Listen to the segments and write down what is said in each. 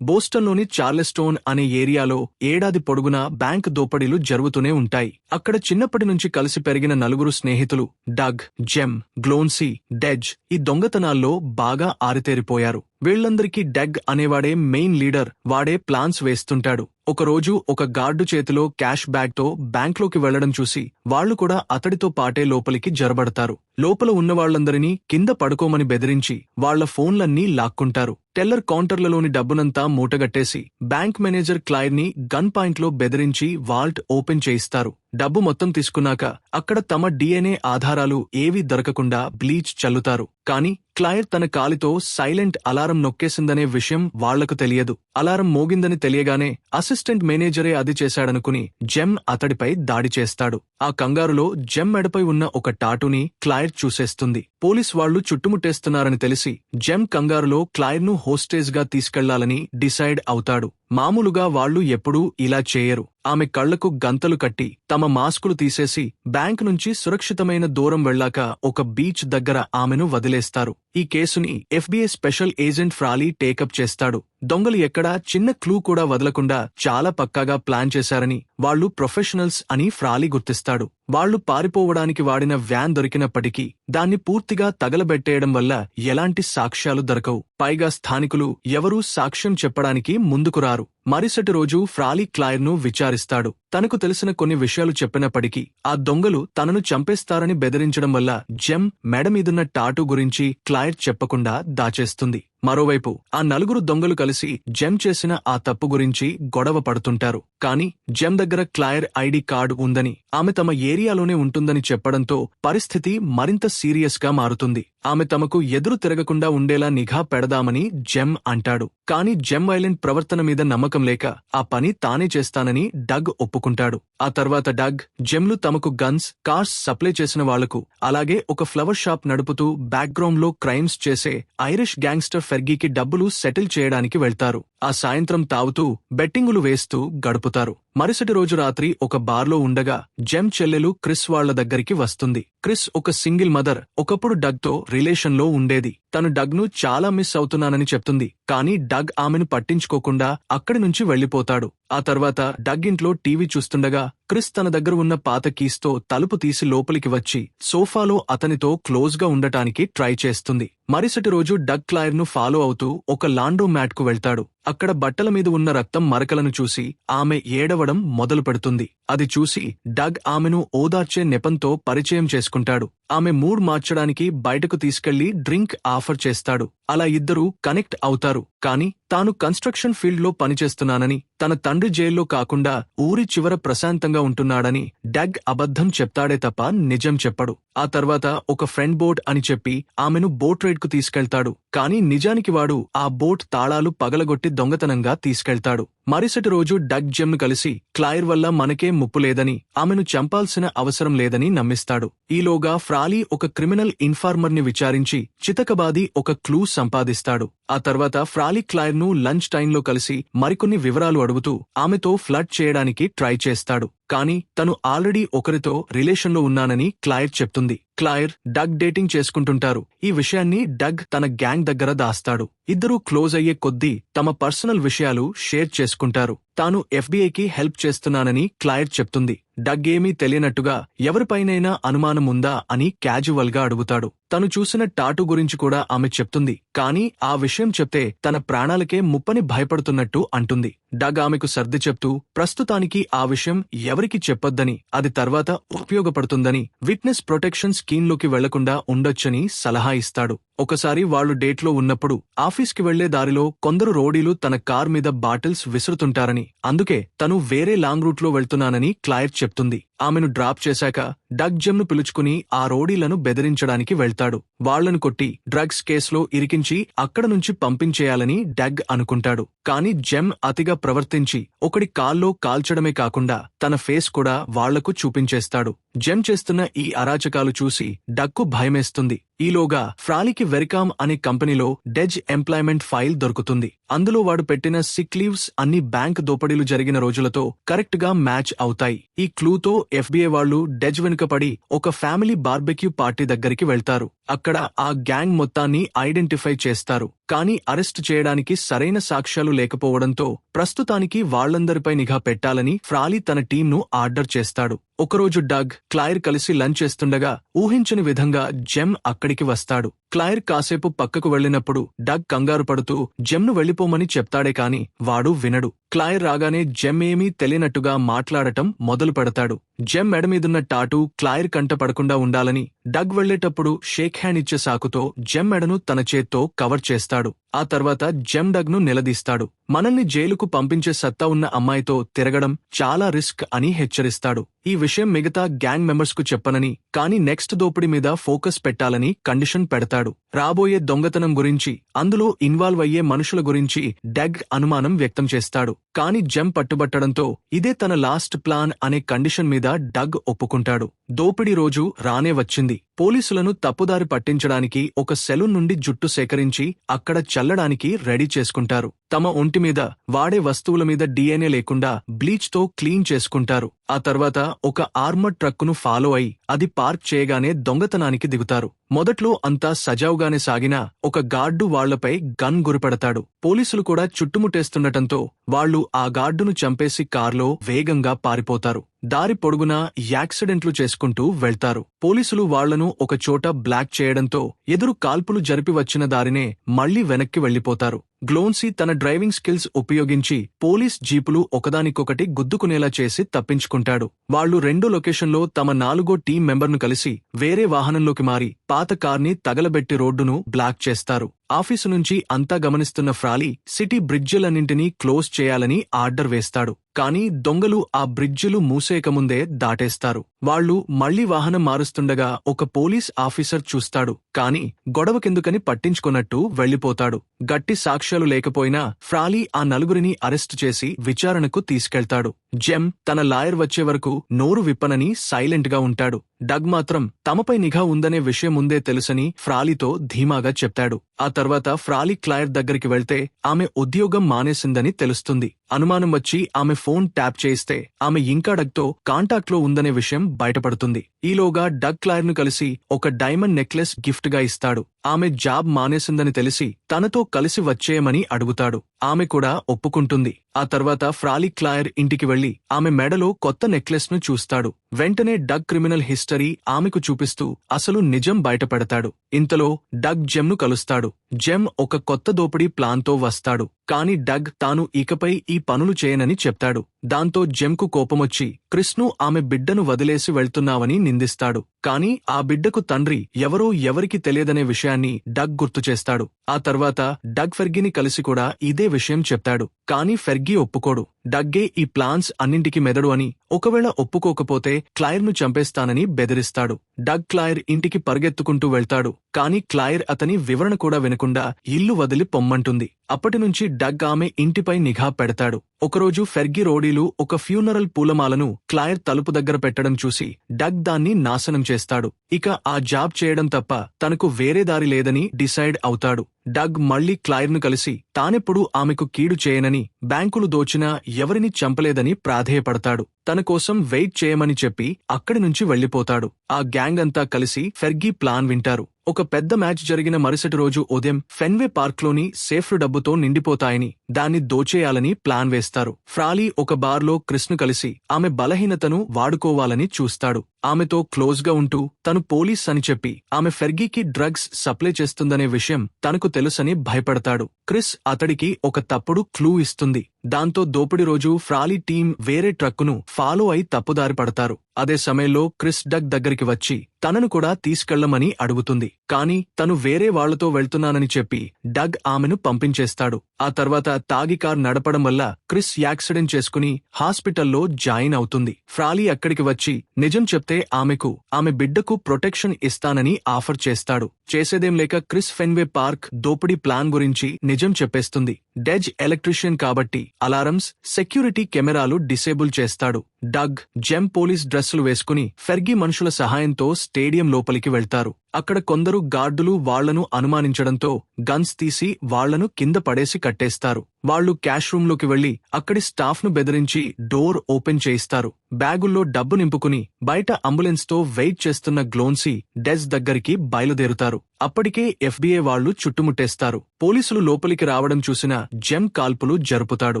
బోస్టన్లోని చార్లెస్టోన్ అనే ఏరియాలో ఏడాది పొడుగునా బ్యాంక్ దోపిడీలు జరుగుతూనే ఉంటాయి. అక్కడ చిన్నప్పటి నుంచి కలిసి పెరిగిన నలుగురు స్నేహితులు డగ్, జెమ్, గ్లోన్సీ, డెజ్ ఈ దొంగతనాల్లో బాగా ఆరితేరిపోయారు. వీళ్లందరికీ డగ్ అనేవాడే మెయిన్ లీడర్. వాడే ప్లాన్స్ వేస్తుంటాడు. ఒకరోజు ఒక గార్డు చేతిలో క్యాష్ బ్యాగ్ తో బ్యాంక్లోకి వెళ్లడం చూసి వాళ్లు కూడా అతడితో పాటే లోపలికి జరబడతారు. లోపల ఉన్నవాళ్లందరినీ కింద పడుకోమని బెదిరించి వాళ్ల ఫోన్లన్నీ లాక్కుంటారు. టెల్లర్ కౌంటర్లలోని డబ్బునంతా మూటగట్టేసి బ్యాంక్ మేనేజర్ క్లైర్ ని గన్ పాయింట్ లో బెదిరించి వాల్ట్ ఓపెన్ చేయిస్తారు. డబ్బు మొత్తం తీసుకున్నాక అక్కడ తమ DNA ఆధారాలు ఏవీ దొరకకుండా బ్లీచ్ చల్లుతారు. కానీ క్లైర్ తన కాలితో సైలెంట్ అలారం నొక్కేసిందనే విషయం వాళ్లకు తెలియదు. అలారం మోగిందని తెలియగానే అసిస్టెంట్ మేనేజరే అది చేశాడనుకుని జెమ్ అతడిపై దాడి చేస్తాడు. ఆ కంగారులో జెమ్ మెడపై ఉన్న ఒక టాటూని క్లైర్ చూసేస్తుంది. పోలీస్ వాళ్లు చుట్టుముట్టేస్తున్నారని తెలిసి జెమ్ కంగారులో క్లైర్ ను హోస్టేజ్ గా తీసుకెళ్లాలని డిసైడ్ అవుతాడు. మామూలుగా వాళ్లు ఎప్పుడూ ఇలా చేయరు. ఆమె కళ్లకు గంతలు కట్టి తమ మాస్కులు తీసేసి బ్యాంక్ నుంచి సురక్షితమైన దూరం వెళ్లాక ఒక బీచ్ దగ్గర ఆమెను వదిలేస్తారు. ఈ కేసుని FBI స్పెషల్ ఏజెంట్ ఫ్రాలీ టేకప్ చేస్తాడు. దొంగలు ఎక్కడా చిన్న క్లూ కూడా వదలకుండా చాలా పక్కాగా ప్లాన్ చేశారని, వాళ్లు ప్రొఫెషనల్స్ అని ఫ్రాలీ గుర్తిస్తాడు. వాళ్లు పారిపోవడానికి వాడిన వ్యాన్ దొరికినప్పటికీ దాన్ని పూర్తిగా తగలబెట్టేయడం వల్ల ఎలాంటి సాక్ష్యాలు దొరకవు. పైగా స్థానికులు ఎవరూ సాక్ష్యం చెప్పడానికి ముందుకు రారు. మరుసటి రోజు ఫ్రాలీ క్లైర్ ను విచారిస్తాడు. తనకు తెలిసిన కొన్ని విషయాలు చెప్పినప్పటికీ ఆ దొంగలు తనను చంపేస్తారని బెదిరించడం వల్ల జెమ్ మెడమీదున్న టాటూ గురించి క్లైర్ చెప్పకుండా దాచేస్తుంది. మరోవైపు ఆ నలుగురు దొంగలు కలిసి జెమ్ చేసిన ఆ తప్పు గురించి గొడవ పడుతుంటారు. కానీ జెమ్ దగ్గర క్లైర్ ఐడి కార్డు ఉందని, ఆమె తమ ఏరియాలోనే ఉంటుందని చెప్పడంతో పరిస్థితి మరింత సీరియస్ గా మారుతుంది. ఆమె తమకు ఎదురు తిరగకుండా ఉండేలా నిఘా పెడదామని జెమ్ అంటాడు. కానీ జెమ్ వైలెంట్ ప్రవర్తన మీద నమ్మకం లేక ఆ పని తానే చేస్తానని డగ్ ఒప్పుకుంటాడు. ఆ తర్వాత డగ్, జెమ్లు తమకు గన్స్, కార్స్ సప్లై చేసిన వాళ్లకు, అలాగే ఒక ఫ్లవర్ షాప్ నడుపుతూ బ్యాక్గ్రౌండ్ లో క్రైమ్స్ చేసే ఐరిష్ గ్యాంగ్స్టర్ ఫెర్గీకి డబ్బులు సెటిల్ చేయడానికి వెళ్తారు. ఆ సాయంత్రం తాగుతూ బెట్టింగులు వేస్తూ గడుపుతారు. మరుసటి రోజు రాత్రి ఒక బార్లో ఉండగా జెమ్ చెల్లెలు క్రిస్ వాళ్ల దగ్గరికి వస్తుంది. క్రిస్ ఒక సింగిల్ మదర్. ఒకప్పుడు డగ్ తో రిలేషన్ లో ఉండేది. తను డగ్ ను చాలా మిస్ అవుతున్నానని చెప్తుంది. కానీ డగ్ ఆమెను పట్టించుకోకుండా అక్కడి నుంచి వెళ్లిపోతాడు. ఆ తర్వాత డగ్ ఇంట్లో టీవీ చూస్తుండగా క్రిస్ తన దగ్గర ఉన్న పాత కీస్తో తలుపు తీసి లోపలికి వచ్చి సోఫాలో అతనితో క్లోజ్ గా ఉండటానికి ట్రై చేస్తుంది. మరుసటి రోజు డగ్ క్లైర్ ను ఫాలో అవుతూ ఒక లాండ్రో మ్యాట్ కు వెళ్తాడు. అక్కడ బట్టల మీద ఉన్న రక్తం మరకలను చూసి ఆమె ఏడవడం మొదలు పెడుతుంది. అది చూసి డగ్ ఆమెను ఓదార్చే నెపంతో పరిచయం చేసుకుంటాడు. ఆమె మూడ్ మార్చడానికి బయటకు తీసుకెళ్లి డ్రింక్ ఆఫర్ చేస్తాడు. అలా ఇద్దరూ కనెక్ట్ అవుతారు. కానీ తాను కన్స్ట్రక్షన్ ఫీల్డ్ లో పనిచేస్తున్నానని, తన తండ్రి జైల్లో కాకుండా ఊరి చివర ప్రశాంతంగా ఉంటున్నాడని డగ్ అబద్ధం చెప్తాడే తప్ప నిజం చెప్పడు. ఆ తర్వాత ఒక ఫ్రెండ్ బోట్ అని చెప్పి ఆమెను బోట్ రైడ్ కు తీసుకెళ్తాడు. కానీ నిజానికి వాడు ఆ బోట్ తాళాలు పగలగొట్టి దొంగతనంగా తీసుకెళ్తాడు. మరుసటి రోజు డగ్ జెమ్ ను కలిసి క్లైర్ వల్ల మనకే ముప్పు లేదని, ఆమెను చంపాల్సిన అవసరం లేదని నమ్మిస్తాడు. ఈలోగా ఫ్రాలీ ఒక క్రిమినల్ ఇన్ఫార్మర్ ని విచారించి చితకబాది ఒక క్లూ సంపాదిస్తాడు. ఆ తర్వాత ఫ్రాలీ క్లైర్ ను లంచ్ టైంలో కలిసి మరికొన్ని వివరాలు అడుగుతూ ఆమెతో ఫ్లర్ట్ చేయడానికి ట్రై చేస్తాడు. కానీ తను ఆల్రెడీ ఒకరితో రిలేషన్లో ఉన్నానని క్లైర్ చెప్తుంది. క్లైర్, డగ్ డేటింగ్ చేసుకుంటుంటారు. ఈ విషయాన్ని డగ్ తన గ్యాంగ్ దగ్గర దాస్తాడు. ఇద్దరూ క్లోజ్ అయ్యే కొద్దీ తమ పర్సనల్ విషయాలు షేర్ చేసుకుంటారు. తాను FBIకి హెల్ప్ చేస్తున్నానని క్లైర్ చెప్తుంది. డగ్ ఏమీ తెలియనట్టుగా ఎవరిపైనైనా అనుమానం ఉందా అని క్యాజువల్ గా అడుగుతాడు. తను చూసిన టాటూ గురించి కూడా ఆమె చెప్తుంది. కానీ ఆ విషయం చెప్తే తన ప్రాణాలకే ముప్పని భయపడుతున్నట్టు అంటుంది. డగ్ ఆమెకు సర్ది చెప్తూ ప్రస్తుతానికి ఆ విషయం ఎవరికి చెప్పొద్దని, అది తర్వాత ఉపయోగపడుతుందని, విట్నెస్ ప్రొటెక్షన్ స్కీమ్లోకి వెళ్లకుండా ఉండొచ్చని సలహా ఇస్తాడు. ఒకసారి వాళ్లు డేట్లో ఉన్నప్పుడు ఆఫీస్కి వెళ్లే దారిలో కొందరు రౌడీలు తన కార్ మీద బాటిల్స్ విసురుతుంటారని, అందుకే తను వేరే లాంగ్ రూట్ లో వెళ్తున్నానని క్లైర్ చెప్తుంది. ఆమెను డ్రాప్ చేశాక డగ్ జెమ్ ను పిలుచుకుని ఆ రౌడీలను బెదిరించడానికి వెళ్తాడు. వాళ్లను కొట్టి డ్రగ్స్ కేసులో ఇరికించి అక్కడ నుంచి పంపించేయాలని డగ్ అనుకుంటాడు. కానీ జెమ్ అతిగా ప్రవర్తించి ఒకడి కాల్లో కాల్చడమే కాకుండా తన ఫేస్ కూడా వాళ్లకు చూపించేస్తాడు. జెమ్ చేస్తున్న ఈ అరాచకాలు చూసి డగ్కు భయమేస్తుంది. ఈలోగా ఫ్రాలీకి వెరికామ్ అనే కంపెనీలో డెజ్ ఎంప్లాయ్మెంట్ ఫైల్ దొరుకుతుంది. అందులో వాడు పెట్టిన సిక్ లీవ్స్ అన్ని బ్యాంక్ దోపిడీలు జరిగిన రోజులతో కరెక్ట్ గా మ్యాచ్ అవుతాయి. ఈ క్లూతో FBI వాళ్లు డెజ్ వెనుకపడి ఒక ఫ్యామిలీ బార్బెక్యూ పార్టీ దగ్గరికి వెళ్తారు. అక్కడ ఆ గ్యాంగ్ మొత్తాన్ని ఐడెంటిఫై చేస్తారు. కానీ అరెస్ట్ చేయడానికి సరైన సాక్ష్యాలు లేకపోవడంతో ప్రస్తుతానికి వాళ్లందరిపై నిఘా పెట్టాలని ఫ్రాలీ తన టీంను ఆర్డర్ చేస్తాడు. ఒకరోజు డగ్, క్లైర్ కలిసి లంచ్ చేస్తుండగా ఊహించని విధంగా జెమ్ అక్కడికి వస్తాడు. క్లైర్ కాసేపు పక్కకు వెళ్లినప్పుడు డగ్ కంగారు పడుతూ జెమ్ను వెళ్లిపోమని చెప్తాడే కాని వాడు వినడు. క్లైర్ రాగానే జెమ్ ఏమీ తెలియనట్టుగా మాట్లాడటం మొదలు పెడతాడు. జెమ్ మెడమీదున్న టాటూ క్లైర్ కంట పడకుండా ఉండాలని డగ్ వెళ్లేటప్పుడు షేక్ హ్యాండ్ ఇచ్చే సాకుతో జెమ్ మెడను తన చేత్తో కవర్ చేస్తాడు. ఆ తర్వాత జెమ్ డగ్ ను నిలదీస్తాడు. మనల్ని జైలుకు పంపించే సత్తా ఉన్న అమ్మాయితో తిరగడం చాలా రిస్క్ అని హెచ్చరిస్తాడు. ఈ విషయం మిగతా గ్యాంగ్ మెంబర్స్ కు చెప్పనని, కానీ నెక్స్ట్ దోపిడీ మీద ఫోకస్ పెట్టాలని కండిషన్ పెడతాడు. రాబోయే దొంగతనం గురించి, అందులో ఇన్వాల్వ్ అయ్యే మనుషుల గురించి డగ్ అనుమానం వ్యక్తం చేస్తాడు. కానీ జెమ్ పట్టుబట్టడంతో ఇదే తన లాస్ట్ ప్లాన్ అనే కండిషన్ మీద డగ్ ఒప్పుకుంటాడు. దోపిడీ రోజు రానే వచ్చింది. పోలీసులను తప్పుదారి పట్టించడానికి ఒక సెలూన్ నుండి జుట్టు సేకరించి అక్కడ చల్లడానికి రెడీ చేసుకుంటారు. తమ ఒంటి మీద వాడే వస్తువుల మీద DNA లేకుండా బ్లీచ్ తో క్లీన్ చేసుకుంటారు. ఆ తర్వాత ఒక ఆర్మర్ ట్రక్కును ఫాలో అయి అది పార్క్ చేయగానే దొంగతనానికి దిగుతారు. మొదట్లో అంతా సజావుగానే సాగినా ఒక గార్డు వాళ్లపై గన్ గురిపెడతాడు. పోలీసులు కూడా చుట్టుముట్టేస్తుండటంతో వాళ్లు ఆ గార్డును చంపేసి కార్లో వేగంగా పారిపోతారు. దారి పొడుగునా యాక్సిడెంట్లు చేసుకుంటూ వెళ్తారు. పోలీసులు వాళ్లను ఒక చోట బ్లాక్ చేయడంతో ఎదురు కాల్పులు జరిపి వచ్చిన దారినే మళ్లీ వెనక్కి వెళ్లిపోతారు. గ్లోన్సీ తన డ్రైవింగ్ స్కిల్స్ ఉపయోగించి పోలీస్ జీపులు ఒకదానికొకటి గుద్దుకునేలా చేసి తప్పించుకుంటాడు. వాళ్లు రెండో లొకేషన్లో తమ 4వ టీం మెంబర్ను కలిసి వేరే వాహనంలోకి మారి పాత కార్ని తగలబెట్టి రోడ్డును బ్లాక్ చేస్తారు. ఆఫీసు నుంచి అంతా గమనిస్తున్న ఫ్రాలీ సిటీ బ్రిడ్జిలన్నింటినీ క్లోజ్ చేయాలని ఆర్డర్ వేస్తాడు. కానీ దొంగలు ఆ బ్రిడ్జిలు మూసేయకముందే దాటేస్తారు. వాళ్లు మళ్లీ వాహనం మారుస్తుండగా ఒక పోలీస్ ఆఫీసర్ చూస్తాడు. కానీ గొడవకెందుకని పట్టించుకున్నట్టు వెళ్లిపోతాడు. గట్టి సాక్ష్యాలు లేకపోయినా ఫ్రాలీ ఆ నలుగురిని అరెస్టు చేసి విచారణకు తీసుకెళ్తాడు. జెమ్ తన లాయర్ వచ్చే వరకు నోరు విప్పనని సైలెంట్ గా ఉంటాడు. డగ్ మాత్రం తమపై నిఘా ఉందనే విషయం ముందే తెలుసని ఫ్రాలీతో ధీమాగా చెప్తాడు. ఆ తర్వాత ఫ్రాలీ క్లైర్ దగ్గరికి వెళ్తే ఆమె ఉద్యోగం మానేసిందని తెలుస్తుంది. అనుమానం వచ్చి ఆమె ఫోన్ ట్యాప్ చేయిస్తే ఆమె ఇంకా డగ్తో కాంటాక్ట్లో ఉందనే విషయం బయటపడుతుంది. ఈలోగా డగ్ క్లైర్ ను కలిసి ఒక డైమండ్ నెక్లెస్ గిఫ్ట్ గా ఇస్తాడు. ఆమె జాబ్ మానేసిందని తెలిసి తనతో కలిసి వచ్చేయమని అడుగుతాడు. ఆమె కూడా ఒప్పుకుంటుంది. ఆ తర్వాత ఫ్రాలీ క్లైర్ ఇంటికి వెళ్లి ఆమె మెడలో కొత్త నెక్లెస్ ను చూస్తాడు. వెంటనే డగ్ క్రిమినల్ హిస్టరీ ఆమెకు చూపిస్తూ అసలు నిజం బయటపెడతాడు. ఇంతలో డగ్ జెమ్ ను కలుస్తాడు. జెమ్ ఒక కొత్త దోపిడీ ప్లాన్తో వస్తాడు. కాని డగ్ తాను ఇకపై ఈ పనులు చేయనని చెప్తాడు. దాంతో జెమ్ కు కోపమొచ్చి క్రిస్ ను ఆమె బిడ్డను వదిలేసి వెళ్తున్నావని నిందిస్తాడు. కాని ఆ బిడ్డకు తండ్రి ఎవరో ఎవరికి తెలియదనే విషయాన్ని డగ్ గుర్తుచేస్తాడు. ఆ తర్వాత డగ్ ఫెర్గీని కలిసి కూడా ఇదే విషయం చెప్తాడు. కాని ఫెర్గీ ఒప్పుకోడు. డగ్గే ఈ ప్లాన్స్ అన్నింటికి మెదడు అని, ఒకవేళ ఒప్పుకోకపోతే క్లైర్ ను చంపేస్తానని బెదిరిస్తాడు. డగ్ క్లైర్ ఇంటికి పరిగెత్తుకుంటూ వెళ్తాడు. కాని క్లైర్ అతని వివరణ కూడా వినకుండా ఇల్లు వదిలి పొమ్మంటుంది. అప్పటినుంచి డగ్ ఆమె ఇంటిపై నిఘా పెడతాడు. ఒకరోజు ఫెర్గీ రోడీలు ఒక ఫ్యూనరల్ పూలమాలను క్లైర్ తలుపు దగ్గర పెట్టడం చూసి డగ్ దాన్ని నాశనం చేస్తాడు. ఇక ఆ జాబ్ చేయడం తప్ప తనకు వేరే దారి లేదని డిసైడ్ అవుతాడు. డగ్ మళ్లీ క్లైర్ ను కలిసి తానెప్పుడు ఆమెకు కీడు చేయనని, బ్యాంకులు దోచినా ఎవరిని చంపలేదని ప్రాధేయపడతాడు. తన కోసం వెయిట్ చేయమని చెప్పి అక్కడి నుంచి వెళ్లిపోతాడు. ఆ గ్యాంగ్ అంతా కలిసి ఫెర్గీ ప్లాన్ వింటారు. ఒక పెద్ద మ్యాచ్ జరిగిన మరుసటి రోజు ఉదయం ఫెన్వే పార్క్లోని సేఫ్లు డబ్బుతో నిండిపోతాయని, దాన్ని దోచేయాలని ప్లాన్ వేస్తారు. ఫ్రాలీ ఒక బార్లో క్రిస్ ను కలిసి ఆమె బలహీనతను వాడుకోవాలని చూస్తాడు. ఆమెతో క్లోజ్ గా ఉంటూ తను పోలీస్ అని చెప్పి ఆమె ఫెర్గీకి డ్రగ్స్ సప్లై చేస్తుందనే విషయం తనకు తెలుసని భయపడతాడు. క్రిస్ అతడికి ఒక తప్పుడు క్లూ ఇస్తుంది. దాంతో దోపిడీ రోజు ఫ్రాలీ టీం వేరే ట్రక్కును ఫాలో అయి తప్పుదారి పడతారు. అదే సమయంలో క్రిస్ డగ్ దగ్గరికి వచ్చి తనను కూడా తీసుకెళ్లమని అడుగుతుంది. కాని తను వేరే వాళ్లతో వెళ్తున్నానని చెప్పి డగ్ ఆమెను పంపించేస్తాడు. ఆ తర్వాత తాగి కార్ నడపడం వల్ల క్రిస్ యాక్సిడెంట్ చేసుకుని హాస్పిటల్లో జాయిన్ అవుతుంది. ఫ్రాలీ అక్కడికి వచ్చి నిజం చెప్తే ఆమెకు ఆమె బిడ్డకు ప్రొటెక్షన్ ఇస్తానని ఆఫర్ చేస్తాడు. చేసేదేం లేక క్రిస్ ఫెన్వే పార్క్ దోపిడీ ప్లాన్ గురించి నిజం చెప్పేస్తుంది. డెజ్ ఎలక్ట్రీషియన్ కాబట్టి అలారమ్స్, సెక్యూరిటీ కెమెరాలు డిసేబుల్ చేస్తాడు. డగ్, జెమ్ పోలీస్ డ్రెస్సులు వేసుకుని ఫెర్గీ మనుషుల సహాయంతో స్టేడియం లోపలికి వెళ్తారు. అక్కడ కొందరు గార్డులు వాళ్లను అనుమానించడంతో గన్స్ తీసి వాళ్లను కింద పడేసి కట్టేస్తారు. వాళ్లు క్యాష్ రూంలోకి వెళ్లి అక్కడి స్టాఫ్ను బెదిరించి డోర్ ఓపెన్ చేయిస్తారు. బ్యాగుల్లో డబ్బు నింపుకుని బయట అంబులెన్స్ తో వెయిట్ చేస్తున్న గ్లోన్సీ డెజ్ దగ్గరికి బయలుదేరుతారు. అప్పటికే ఎఫ్బీఐ వాళ్లు చుట్టుముట్టేస్తారు. పోలీసులు లోపలికి రావడం చూసిన జెమ్ కాల్పులు జరుపుతాడు.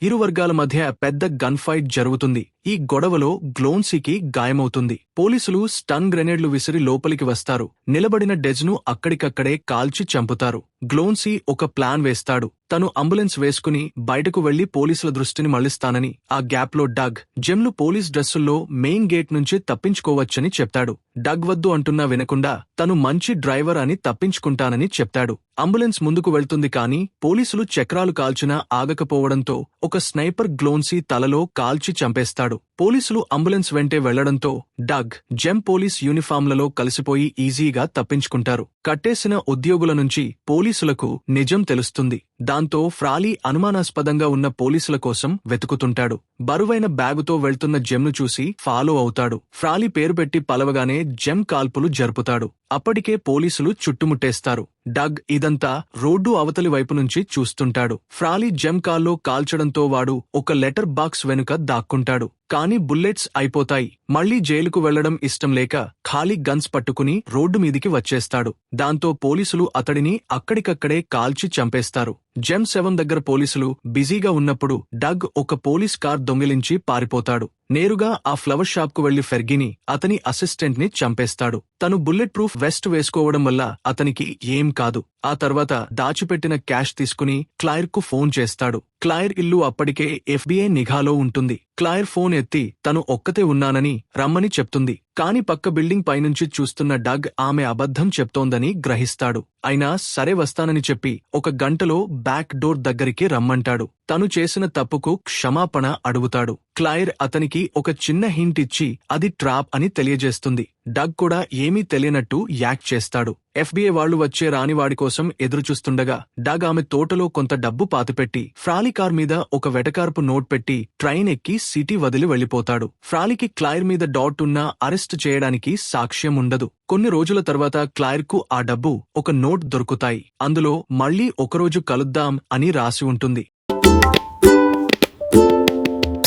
ఇరు వర్గాల మధ్య పెద్ద గన్ ఫైట్ జరుగుతుంది. ఈ గొడవలో గ్లోన్సీకి గాయమవుతుంది. పోలీసులు స్టన్ గ్రెనేడ్లు విసిరి లోపలికి వస్తారు. నిలబడిన డెజ్ను అక్కడికక్కడే కాల్చి చంపుతారు. గ్లోన్సీ ఒక ప్లాన్ వేస్తాడు. తను అంబులెన్స్ వేసుకుని బయటకు వెళ్లి పోలీసుల దృష్టిని మళ్లిస్తానని, ఆ గ్యాప్లో డగ్ జెమ్లు పోలీస్ డ్రెస్సుల్లో మెయిన్ గేట్ నుంచి తప్పించుకోవచ్చని చెప్తాడు. డగ్ వద్దు అంటున్నా వినకుండా తను మంచి డ్రైవర్ అని తప్పించుకుంటానని చెప్తాడు. అంబులెన్స్ ముందుకు వెళ్తుంది కానీ పోలీసులు చక్రాలు కాల్చినా ఆగకపోవడంతో ఒక స్నైపర్ గ్లోన్సీ తలలో కాల్చి చంపేస్తాడు. పోలీసులు అంబులెన్స్ వెంటే వెళ్లడంతో డగ్ జెమ్ పోలీస్ యూనిఫామ్లలో కలిసిపోయి ఈజీగా తప్పించుకుంటారు. కట్టేసిన ఉద్యోగుల నుంచి పోలీసులకు నిజం తెలుస్తుంది. దాంతో ఫ్రాలీ అనుమానాస్పదంగా ఉన్న పోలీసుల కోసం వెతుకుతుంటాడు. బరువైన బ్యాగుతో వెళ్తున్న జెమ్ను చూసి ఫాలో అవుతాడు. ఫ్రాలీ పేరు పెట్టి పలవగానే జెమ్ కాల్పులు జరుపుతాడు. అప్పటికే పోలీసులు చుట్టుముట్టేస్తారు. డగ్ ఇదంతా రోడ్డు అవతలి వైపు నుంచి చూస్తుంటాడు. ఫ్రాలీ జెమ్ కాల్లో కాల్చడంతో వాడు ఒక లెటర్ బాక్స్ వెనుక దాక్కుంటాడు. కానీ బుల్లెట్స్ అయిపోతాయి. మళ్లీ జైలుకు వెళ్లడం ఇష్టం లేక ఖాళీ గన్స్ పట్టుకుని రోడ్డు మీదికి వచ్చేస్తాడు. దాంతో పోలీసులు అతడిని అక్కడికక్కడే కాల్చి చంపేస్తారు. జెమ్ శవం దగ్గర పోలీసులు బిజీగా ఉన్నప్పుడు డగ్ ఒక పోలీస్ కార్ దొంగిలించి పారిపోతాడు. నేరుగా ఆ ఫ్లవర్ షాప్కు వెళ్లి ఫెర్గిని, అతని అసిస్టెంట్ ని చంపేస్తాడు. తను బుల్లెట్ ప్రూఫ్ వెస్ట్ వేసుకోవడం వల్ల అతనికి ఏం కాదు. ఆ తర్వాత దాచిపెట్టిన క్యాష్ తీసుకుని క్లైర్ కు ఫోన్ చేస్తాడు. క్లైర్ ఇల్లు అప్పటికే ఎఫ్బీఐ నిఘాలో ఉంటుంది. క్లైర్ ఫోన్ ఎత్తి తను ఒక్కతే ఉన్నానని రమ్మని చెప్తుంది. కాని పక్క బిల్డింగ్ పైనుంచి చూస్తున్న డగ్ ఆమె అబద్ధం చెప్తోందని గ్రహిస్తాడు. అయినా సరే వస్తానని చెప్పి 1 గంటలో బ్యాక్ డోర్ దగ్గరికి రమ్మంటాడు. తను చేసిన తప్పుకు క్షమాపణ అడుగుతాడు. క్లైర్ అతనికి ఒక చిన్న హింట్ ఇచ్చి అది ట్రాప్ అని తెలియజేస్తుంది. డగ్ కూడా ఏమీ తెలియనట్టు యాక్ట్ చేస్తాడు. ఎఫ్బీఐ వాళ్లు వచ్చే రానివాడి కోసం ఎదురుచూస్తుండగా డగ్ ఆమె తోటలో కొంత డబ్బు పాతిపెట్టి ఫ్రాలీ కార్ మీద ఒక వెటకారపు నోట్ పెట్టి ట్రైన్ ఎక్కి సిటీ వదిలి వెళ్లిపోతాడు. ఫ్రాలీకి క్లైర్ మీద డాట్ ఉన్నా అరెస్ట్ చేయడానికి సాక్ష్యం ఉండదు. కొన్ని రోజుల తర్వాత క్లైర్ కు ఆ డబ్బు, ఒక నోట్ దొరుకుతాయి. అందులో మళ్లీ ఒకరోజు కలుద్దాం అని రాసి ఉంటుంది.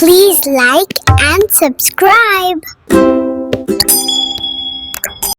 Please like and subscribe.